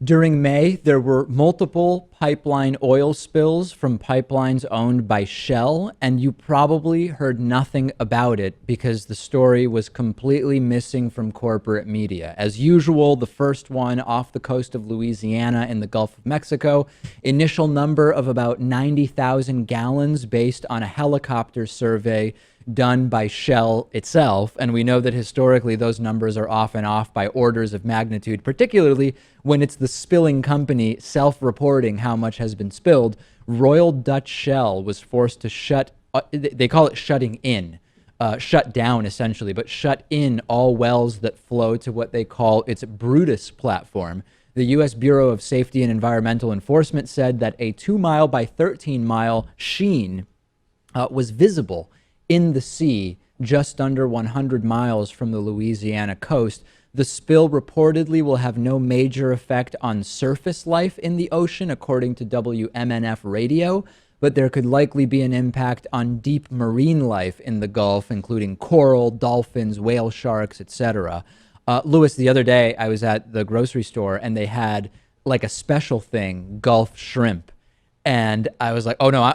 During May, there were multiple pipeline oil spills from pipelines owned by Shell, and you probably heard nothing about it because the story was completely missing from corporate media. As usual, the first one off the coast of Louisiana in the Gulf of Mexico, initial number of about 90,000 gallons based on a helicopter survey done by Shell itself. And we know that historically those numbers are often off by orders of magnitude, particularly when it's the spilling company self-reporting how much has been spilled. Royal Dutch Shell was forced to they call it shutting in, shut down essentially, but shut in all wells that flow to what they call its Brutus platform. The U.S. Bureau of Safety and Environmental Enforcement said that a 2-mile by 13-mile sheen was visible in the sea just under 100 miles from the Louisiana coast. The spill reportedly will have no major effect on surface life in the ocean, according to WMNF radio, but there could likely be an impact on deep marine life in the Gulf, including coral, dolphins, whale sharks, etc. Lewis, the other day I was at the grocery store and they had like a special thing, Gulf shrimp. And I was like, oh no,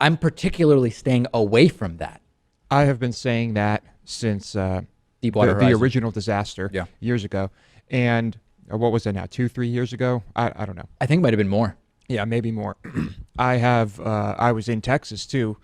I'm particularly staying away from that. I have been saying that since Deepwater the Horizon. original disaster years ago. And what was it now, 2-3 years ago? I don't know. I think it might have been more. Yeah, maybe more. I was in Texas too,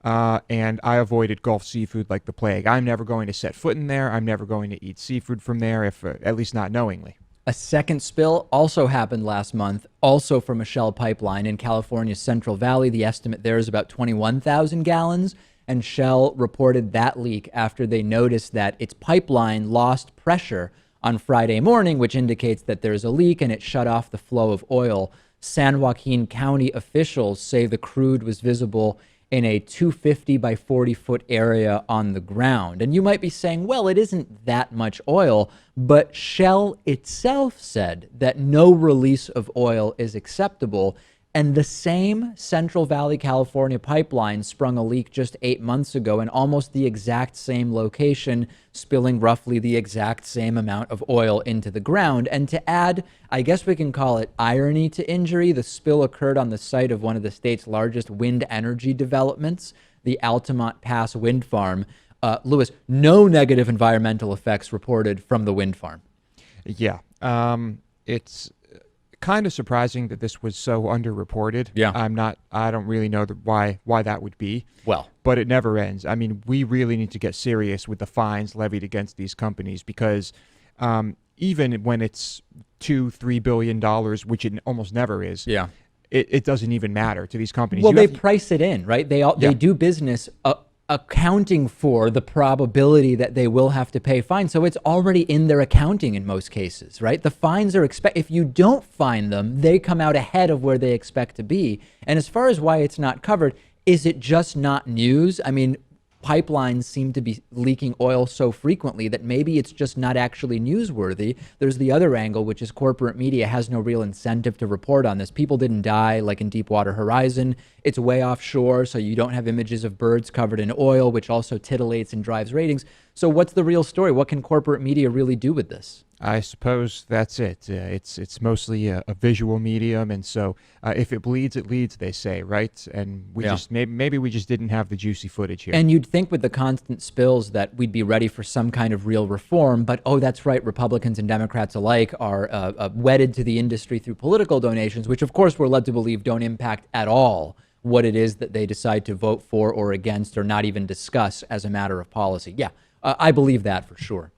and I avoided Gulf seafood like the plague. I'm never going to set foot in there. I'm never going to eat seafood from there, if at least not knowingly. A second spill also happened last month, also from a Shell pipeline in California's Central Valley. The estimate there is about 21,000 gallons. And Shell reported that leak after they noticed that its pipeline lost pressure on Friday morning, which indicates that there's a leak, and it shut off the flow of oil. San Joaquin County officials say the crude was visible in a 250 by 40 foot area on the ground. And you might be saying, well, it isn't that much oil, but Shell itself said that no release of oil is acceptable. And the same Central Valley, California pipeline sprung a leak just 8 months ago in almost the exact same location, spilling roughly the exact same amount of oil into the ground. And to add, I guess we can call it irony to injury, the spill occurred on the site of one of the state's largest wind energy developments, the Altamont Pass wind farm. Lewis, no negative environmental effects reported from the wind farm. Yeah, it's kind of surprising that this was so underreported. Yeah. I don't really know why that would be. Well, but it never ends. I mean, we really need to get serious with the fines levied against these companies because even when it's $2-3 billion, which it almost never is, it doesn't even matter to these companies. Well, they price it in, right? They do business accounting for the probability that they will have to pay fines. So it's already in their accounting in most cases, right? The fines are if you don't fine them, they come out ahead of where they expect to be. And as far as why it's not covered, is it just not news? I mean, pipelines seem to be leaking oil so frequently that maybe it's just not actually newsworthy. There's the other angle, which is corporate media has no real incentive to report on this. People didn't die like in Deepwater Horizon. It's way offshore, so you don't have images of birds covered in oil, which also titillates and drives ratings. So what's the real story? What can corporate media really do with this? I suppose that's it. It's mostly a visual medium, and so if it bleeds, it leads, they say, right? And we just maybe we just didn't have the juicy footage here. And you'd think with the constant spills that we'd be ready for some kind of real reform, but oh, that's right, Republicans and Democrats alike are wedded to the industry through political donations, which of course we're led to believe don't impact at all what it is that they decide to vote for or against or not even discuss as a matter of policy. Yeah, I believe that for sure.